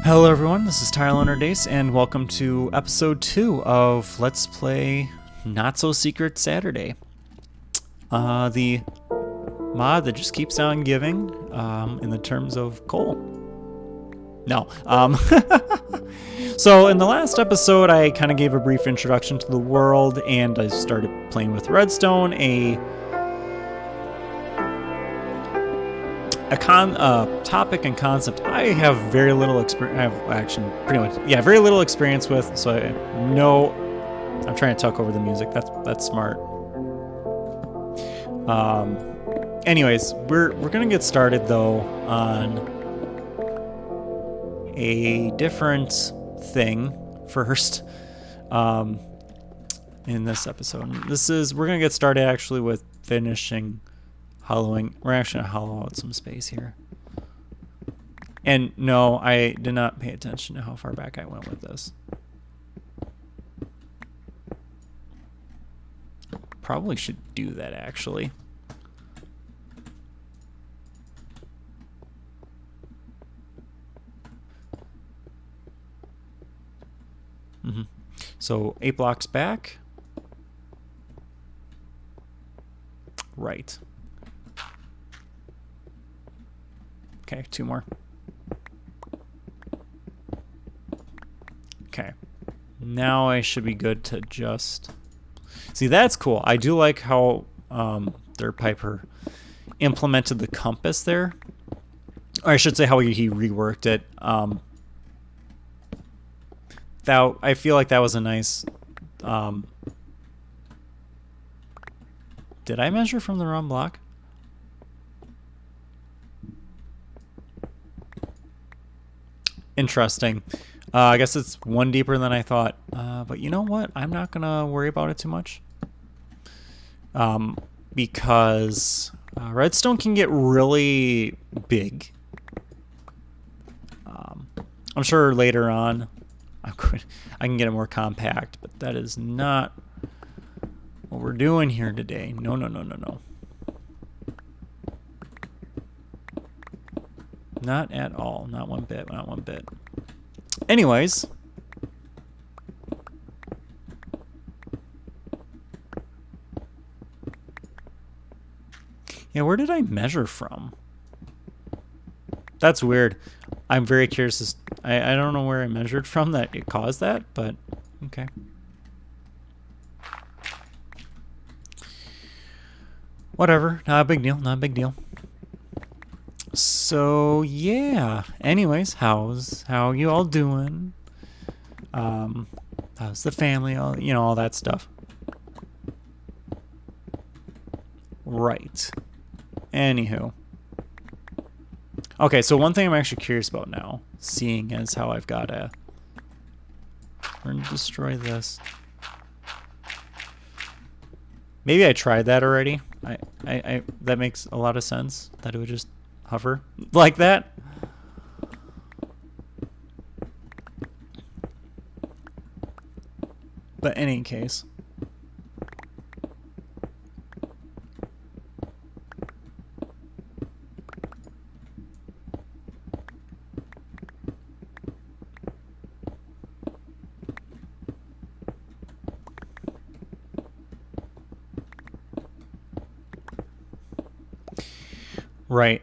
Hello everyone, this is Tyler Dace, and welcome to episode 2 of Let's Play Not So Secret Saturday. The mod that just keeps on giving, in the terms of coal. No. So in the last episode, I kind of gave a brief introduction to the world, and I started playing with redstone, a topic and concept I have very little experience. I have actually pretty much, very little experience with. So I know I'm trying to talk over the music. That's smart. Anyways, we're gonna get started though on a different thing first. In this episode, we're gonna get started actually with finishing hollowing. We're actually gonna hollow out some space here. And no, I did not pay attention to how far back I went with this. Probably should do that actually. So 8 blocks back. Right. Okay, 2 more. Okay. Now I should be good to just... See, that's cool. I do like how Dirt Piper implemented the compass there. Or I should say how he reworked it. I feel like that was a nice... Did I measure from the wrong block? Interesting. I guess it's 1 deeper than I thought. But you know what? I'm not going to worry about it too much. Because redstone can get really big. I'm sure later on I can get it more compact, but that is not what we're doing here today. No. Not at all. Not one bit. Not one bit. Anyways. Yeah, where did I measure from? That's weird. I'm very curious. I don't know where I measured from that it caused that, but okay. Whatever. Not a big deal. Not a big deal. So yeah. Anyways, how you all doing? How's the family? All that stuff. Right. Anywho. Okay, so one thing I'm actually curious about now, seeing as how I've got we're gonna destroy this. Maybe I tried that already. I that makes a lot of sense that it would just hover like that. But in any case. Right.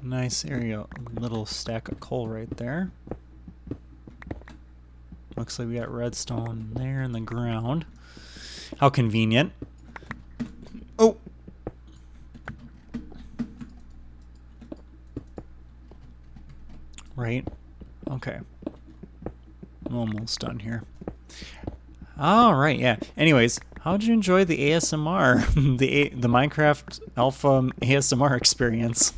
Nice area, little stack of coal right there. Looks like we got redstone there in the ground. How convenient. Oh! Right? Okay. I'm almost done here. Alright, yeah. Anyways, how'd you enjoy the ASMR? the Minecraft Alpha ASMR experience?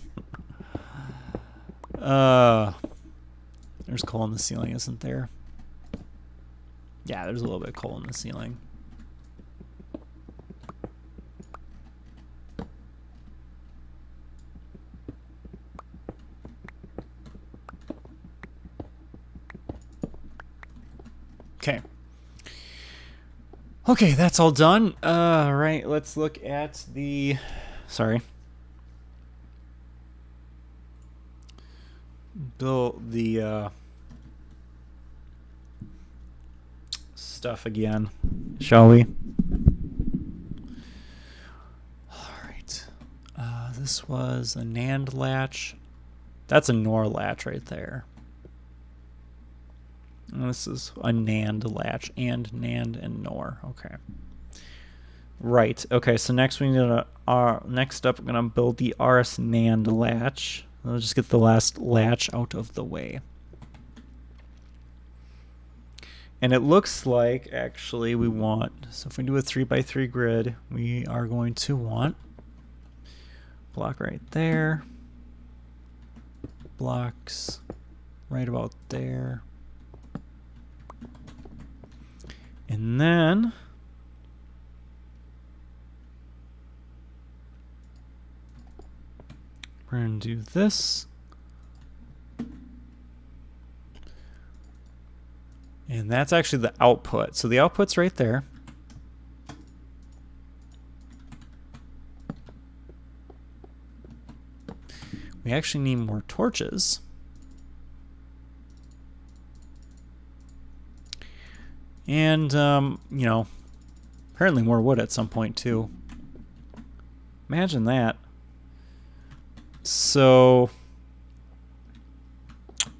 There's coal in the ceiling, isn't there? Yeah, there's a little bit of coal in the ceiling. Okay. Okay, that's all done. Right, let's look at the... Sorry. Build the stuff again, shall we? Alright. This was a NAND latch. That's a NOR latch right there. And this is a NAND latch, and NAND and NOR. Okay. Right. Okay. So next we need to. Next up, we're gonna build the RS NAND latch. I'll just get the last latch out of the way. And it looks like actually we want. So if we do a 3x3 grid, we are going to want block right there. Blocks right about there. And then we're going to do this. And that's actually the output. So the output's right there. We actually need more torches. And, you know, apparently more wood at some point, too. Imagine that. So,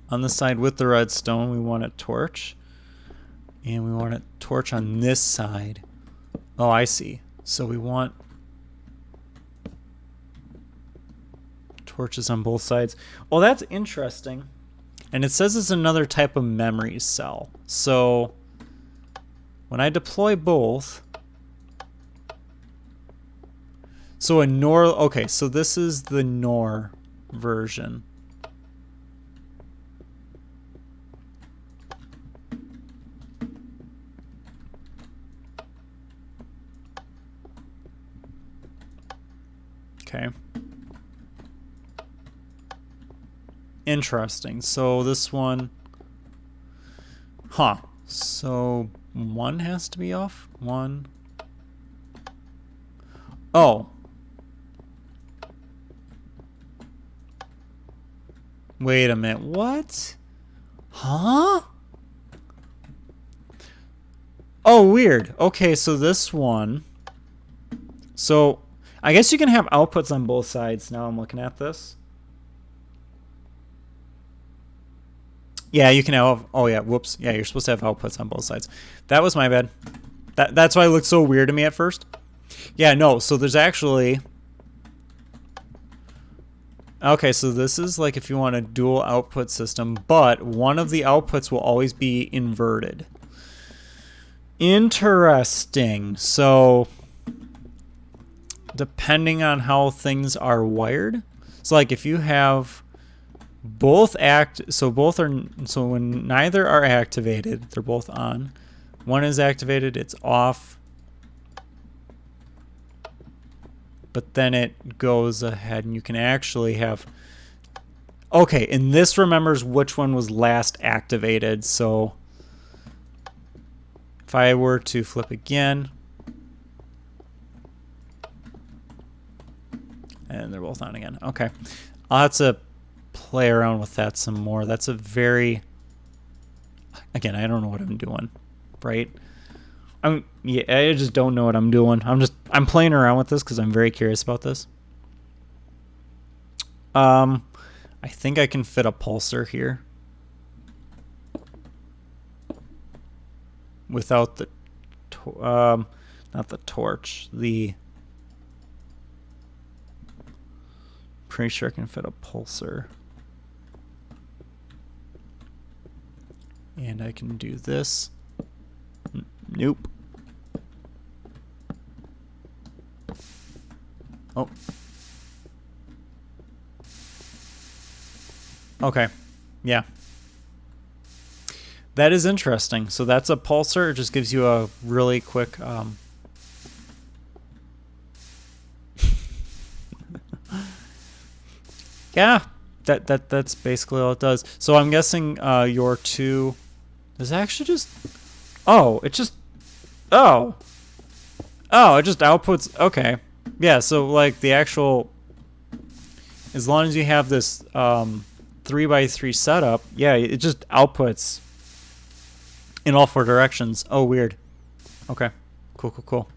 on the side with the redstone, we want a torch. And we want a torch on this side. Oh, I see. So we want torches on both sides. Well, that's interesting. And it says it's another type of memory cell. So when I deploy both, so a NOR, okay, so this is the NOR version. Okay. Interesting. So this one, huh. So one has to be off. One. Oh. Wait a minute. What? Huh? Oh, weird. Okay, so this one. So I guess you can have outputs on both sides. Now I'm looking at this. Yeah, you can have. Oh yeah, whoops. Yeah, you're supposed to have outputs on both sides. That was my bad. That's why it looked so weird to me at first. Yeah, no. So there's actually. Okay, so this is like if you want a dual output system, but one of the outputs will always be inverted. Interesting. So depending on how things are wired, so like if you have both so when neither are activated, they're both on. One is activated, it's off. But then it goes ahead and you can actually have, okay, and this remembers which one was last activated. So if I were to flip again, and they're both on again. Okay, I'll have to play around with that some more. That's a very, again, I don't know what I'm doing, right? Yeah, I just don't know what I'm doing. I'm playing around with this because I'm very curious about this. I think I can fit a pulsar here without the, not the torch, the, pretty sure I can fit a pulsar. And I can do this. Nope. Oh. Okay. Yeah. That is interesting. So that's a pulsar. It just gives you a really quick yeah, that's basically all it does. So I'm guessing your two is actually just it just it just outputs. Okay. Yeah, so like the actual, as long as you have this 3x3 setup, yeah, it just outputs in all four directions. Oh, weird. Okay. Cool.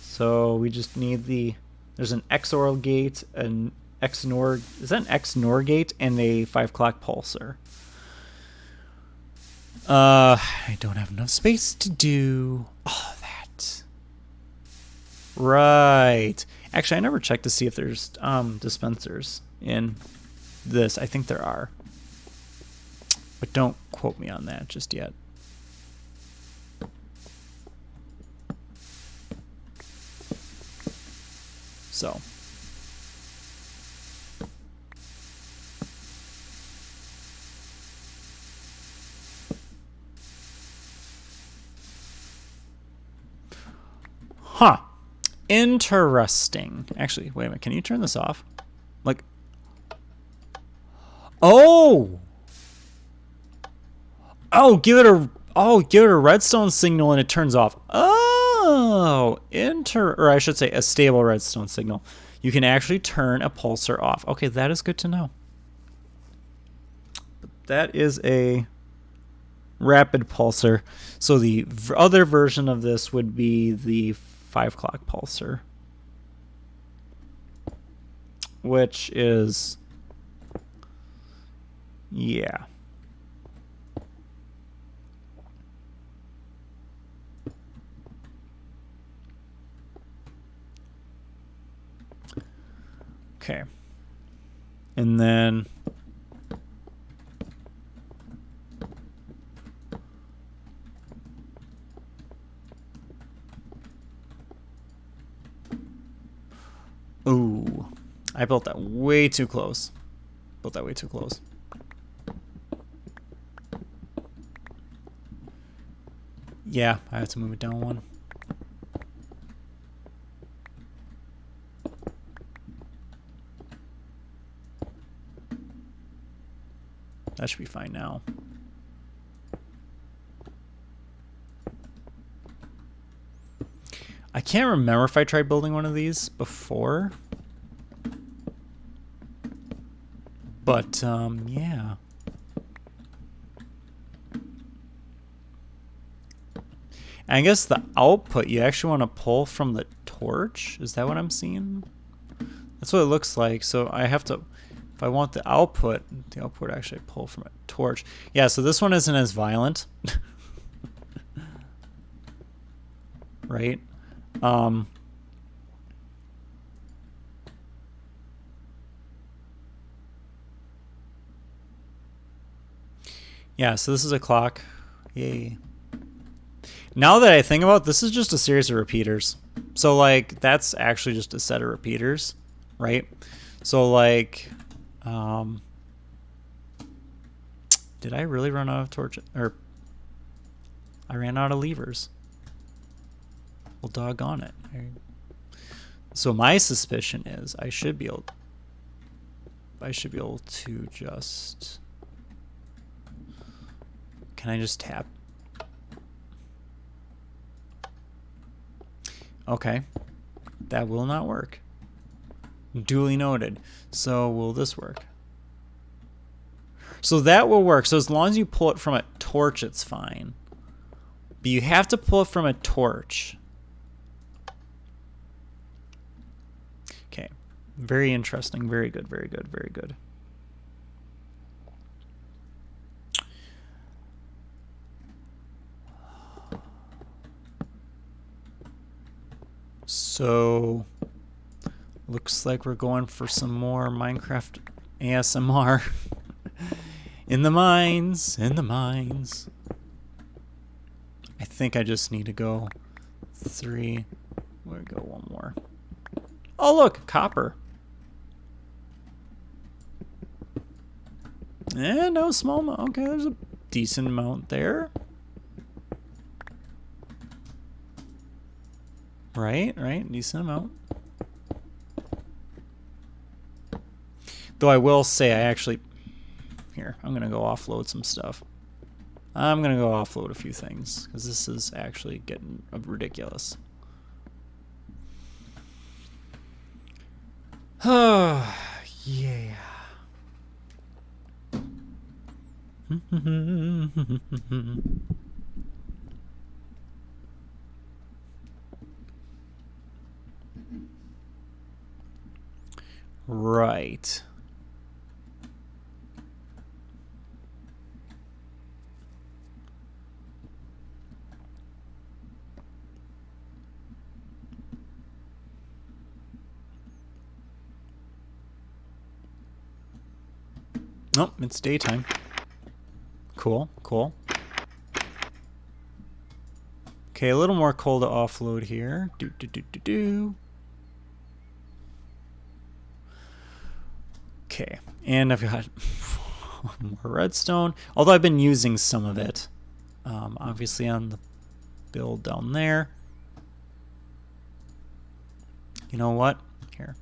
So we just need there's an XOR gate, an XNOR, is that an XNOR gate, and a 5 o'clock pulsar. I don't have enough space to do all of that. Right. Actually, I never checked to see if there's dispensers in this. I think there are. But don't quote me on that just yet. So. Huh. Interesting. Actually, wait a minute. Can you turn this off? Like, oh, give it a redstone signal and it turns off. Oh, or I should say a stable redstone signal. You can actually turn a pulsar off. Okay, that is good to know. That is a rapid pulsar. So the other version of this would be the 5 o'clock pulsar, which is, yeah. Okay. And then ooh, I built that way too close. Yeah, I have to move it down one. That should be fine now. I can't remember if I tried building one of these before. But, yeah. I guess the output you actually want to pull from the torch. Is that what I'm seeing? That's what it looks like. So I have to, if I want the output actually pull from a torch. Yeah, so this one isn't as violent. Right? Yeah, so this is a clock. Yay. Now that I think about it, this is just a series of repeaters. So, like, that's actually just a set of repeaters, right? So, like, did I really run out of torch? Or I ran out of levers. Well, doggone it. So my suspicion is I should be able to just, can I just tap? Okay, that will not work. Duly noted. So will this work? So that will work. So as long as you pull it from a torch, it's fine. But you have to pull it from a torch. Okay, very interesting. Very good, very good, very good. So, looks like we're going for some more Minecraft ASMR. In the mines, in the mines. I think I just need to go 3. We'll go one more. Oh, look, copper. And no small amount. Okay, there's a decent amount there. Right, decent amount. Though I will say I actually... Here, I'm going to go offload some stuff. I'm going to go offload a few things, because this is actually getting ridiculous. Oh, yeah. Right. Nope, it's daytime. Cool, cool. Okay, a little more coal to offload here. Okay, and I've got more redstone. Although I've been using some of it, obviously on the build down there. You know what? Here.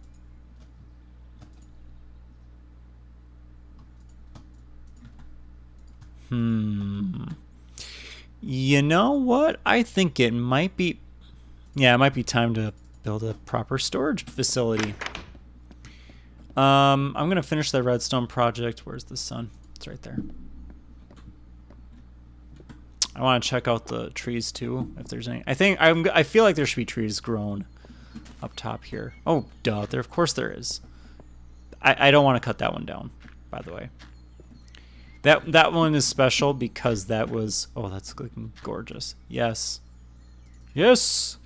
You know what? I think it might be... Yeah, it might be time to build a proper storage facility. I'm going to finish the redstone project. Where's the sun? It's right there. I want to check out the trees too, if there's any. I feel like there should be trees grown up top here. Oh, duh. Of course there is. I don't want to cut that one down, by the way. That one is special because that was... Oh, that's looking gorgeous. Yes. Yes!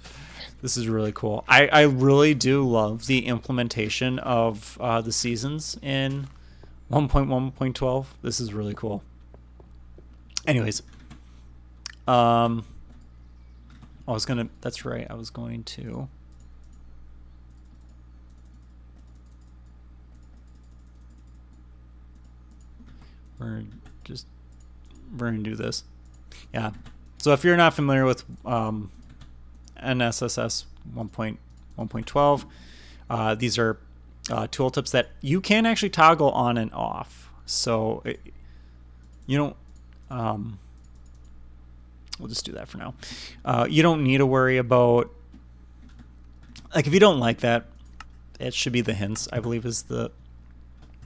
This is really cool. I really do love the implementation of the seasons in 1.1.12. This is really cool. Anyways. I was going to... That's right. I was going to... We're going to do this. Yeah. So if you're not familiar with NSSS 1.1.12, these are tooltips that you can actually toggle on and off. So you don't... we'll just do that for now. You don't need to worry about... Like, if you don't like that, it should be the hints, I believe is the...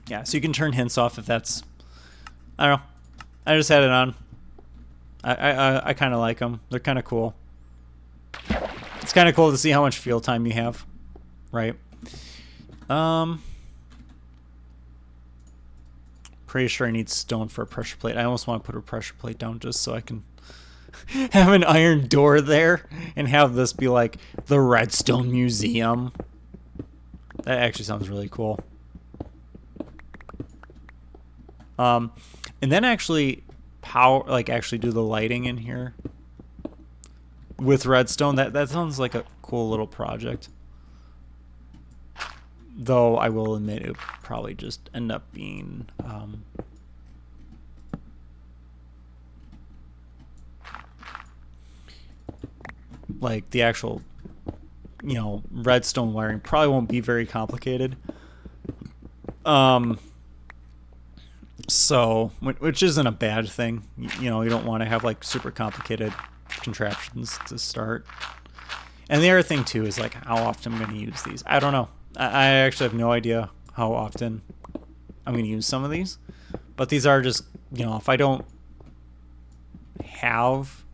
Yeah, so you can turn hints off if that's... I don't know. I just had it on. I kind of like them. They're kind of cool. It's kind of cool to see how much field time you have, right? Pretty sure I need stone for a pressure plate. I almost want to put a pressure plate down just so I can have an iron door there and have this be like the Redstone Museum. That actually sounds really cool. And then actually actually do the lighting in here with redstone. That sounds like a cool little project. Though I will admit it would probably just end up being like the actual, redstone wiring probably won't be very complicated. So, which isn't a bad thing. You don't want to have like super complicated contraptions to start. And the other thing too is like how often I'm going to use these. I don't know. I actually have no idea how often I'm going to use some of these. But these are just, if I don't have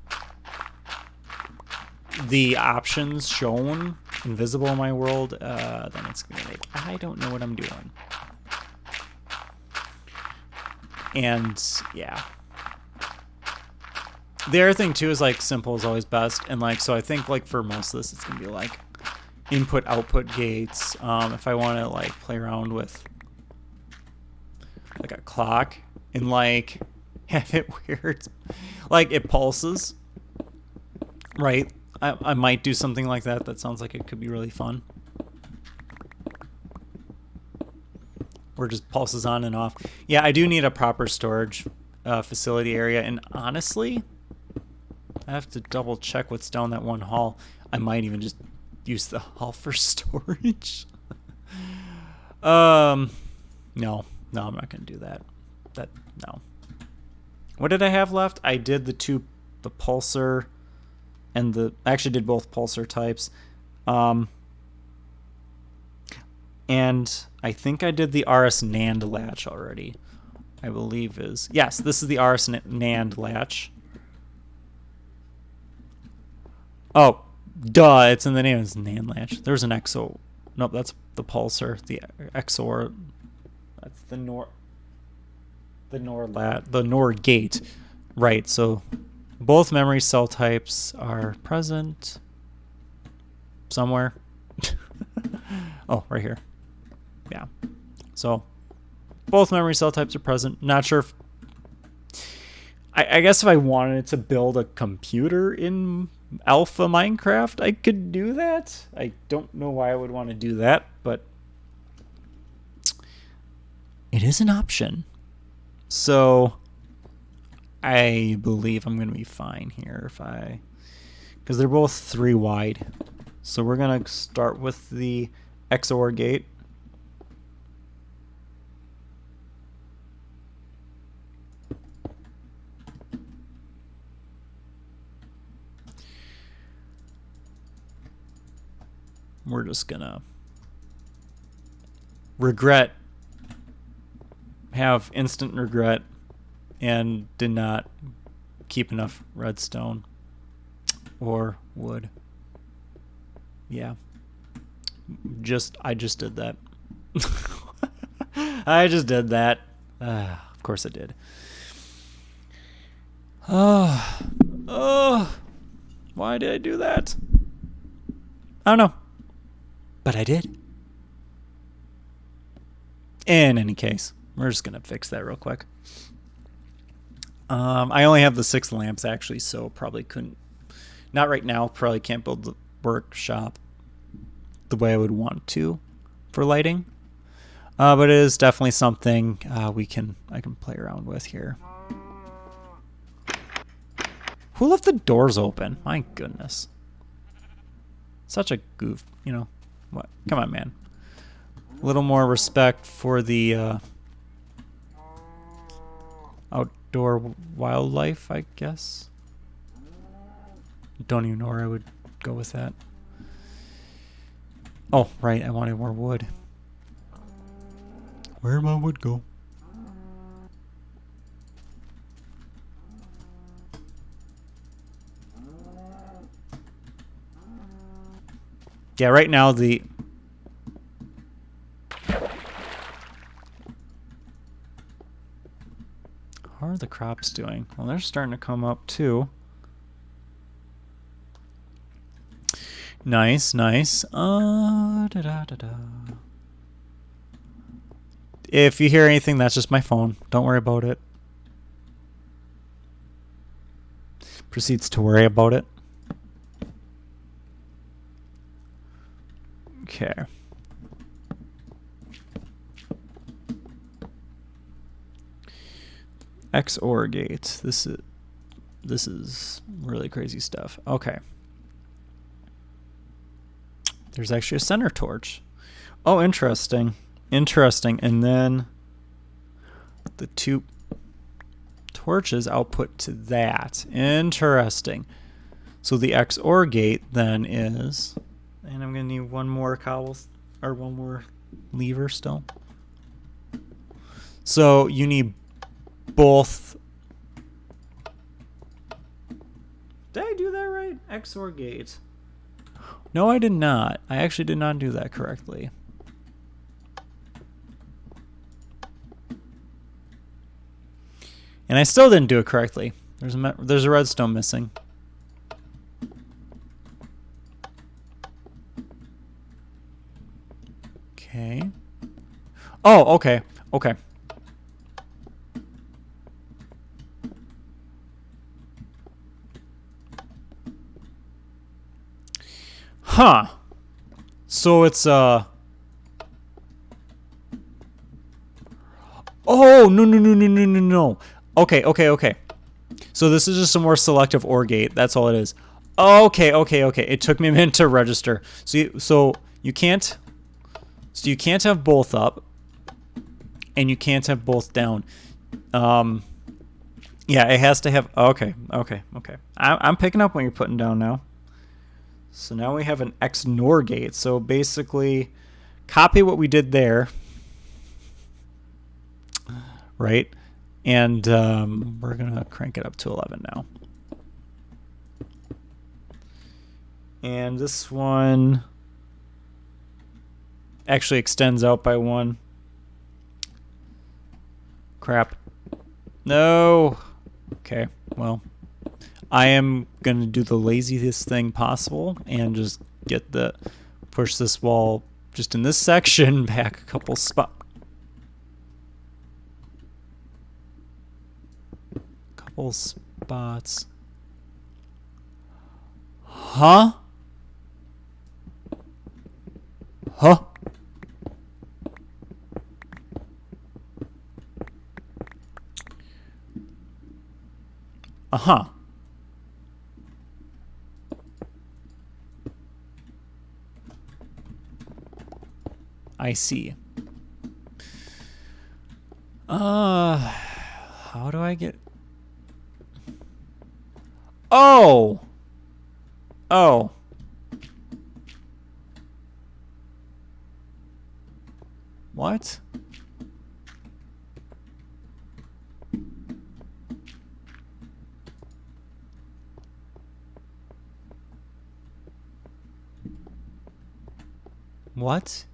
the options shown invisible in my world, then it's going to be like, I don't know what I'm doing. And yeah, the other thing too is like simple is always best. And like, so I think like for most of this, it's gonna be like input output gates. If I want to like play around with like a clock and like have it where it's like it pulses, right? I might do something like that. That sounds like it could be really fun. Or just pulses on and off. Yeah, I do need a proper storage facility area, and honestly, I have to double check what's down that one hall. I might even just use the hall for storage. No, I'm not gonna do that. No. What did I have left? I did the pulsar, and I actually did both pulsar types. And I think I did the RS NAND latch already. I believe yes, this is the RS NAND latch. Oh, duh, it's in the name. It's NAND latch. There's an EXO. Nope, that's the pulsar. The XOR. That's the NOR gate. Right, so both memory cell types are present somewhere. Oh, right here. Yeah. So both memory cell types are present. Not sure if I guess if I wanted to build a computer in alpha Minecraft, I could do that. I don't know why I would want to do that, but it is an option. So I believe I'm going to be fine here because they're both 3 wide. So we're going to start with the XOR gate. We're just gonna have instant regret, and did not keep enough redstone or wood. Yeah, I just did that. I just did that. Of course I did. Why did I do that? I don't know. But I did. In any case, we're just going to fix that real quick. I only have the 6 lamps, actually, so probably couldn't... Not right now. Probably can't build the workshop the way I would want to for lighting. But it is definitely something I can play around with here. Who left the doors open? My goodness. Such a goof, you know. What? Come on, man. A little more respect for the outdoor wildlife, I guess. Don't even know where I would go with that. Oh, right. I wanted more wood. Where'd my wood go? Yeah, right now how are the crops doing? Well, they're starting to come up too. Nice, nice. If you hear anything, that's just my phone. Don't worry about it. Proceeds to worry about it. Okay. XOR gate. This is really crazy stuff. Okay. There's actually a center torch. Oh, interesting. Interesting. And then the 2 torches output to that. Interesting. So the XOR gate then is... And I'm going to need one more one more lever still. So you need both. Did I do that right? XOR gate. No, I did not. I actually did not do that correctly. And I still didn't do it correctly. There's a redstone missing. Oh, okay. Okay. Huh. So it's oh, no, no, no, no, no, no, no. Okay, okay, okay. So this is just a more selective OR gate. That's all it is. Okay, okay, okay. It took me a minute to register. So you can't have both up, and you can't have both down. Yeah, it has to have. Okay, okay, okay. I'm picking up what you're putting down now. So now we have an XNOR gate. So basically, copy what we did there, right? And we're gonna crank it up to 11 now. And this one actually extends out by 1. Crap. No. Okay, well, I am going to do the laziest thing possible and just push this wall just in this section back a couple spots. Huh? Huh? Uh-huh. I see. How do I get... Oh! Oh. What? What?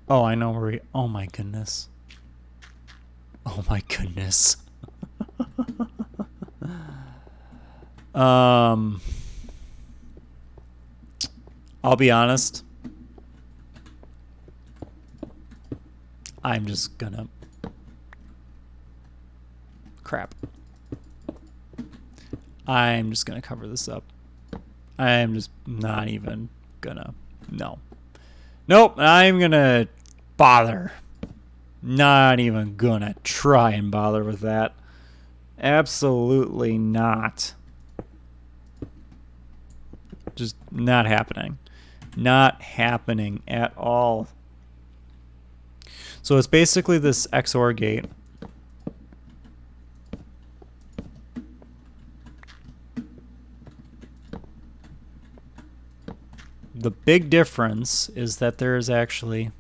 Oh, I know where oh my goodness. Oh my goodness. I'll be honest. I'm just gonna... Crap. I'm just gonna cover this up. I'm just not even gonna... No. Nope, I'm gonna bother. Not even gonna try and bother with that. Absolutely not. Just not happening. Not happening at all. So it's basically this XOR gate. The big difference is that there is actually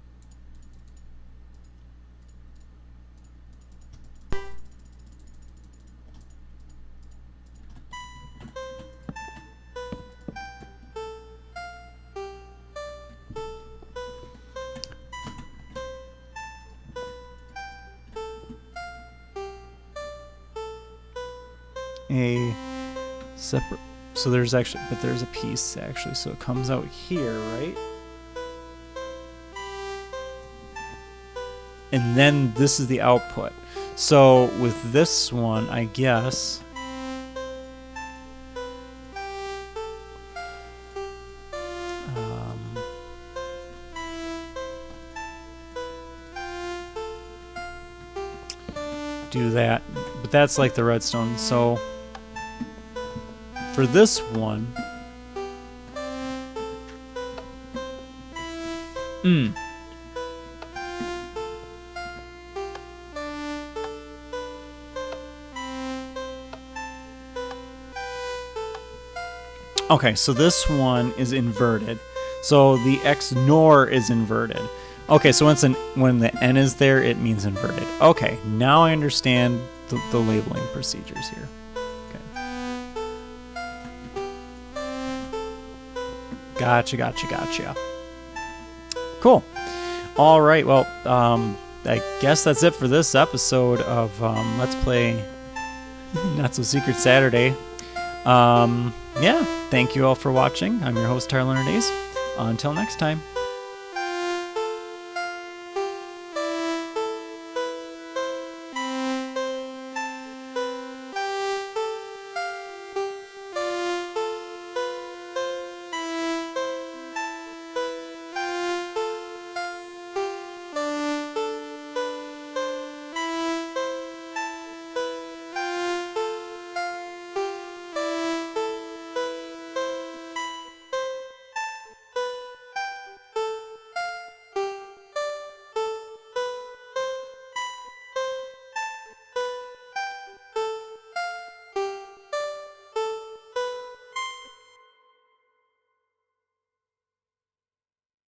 a separate... So there's actually, but there's a piece actually, so it comes out here, right? And then this is the output. So with this one, I guess... do that. But that's like the redstone, so... For this one... Okay, so this one is inverted. So the XNOR is inverted. Okay, so when the N is there, it means inverted. Okay, now I understand the labeling procedures here. Gotcha. Cool. All right, well, I guess that's it for this episode of Let's Play Not So Secret Saturday. Yeah, thank you all for watching. I'm your host, Tyler Days. Until next time.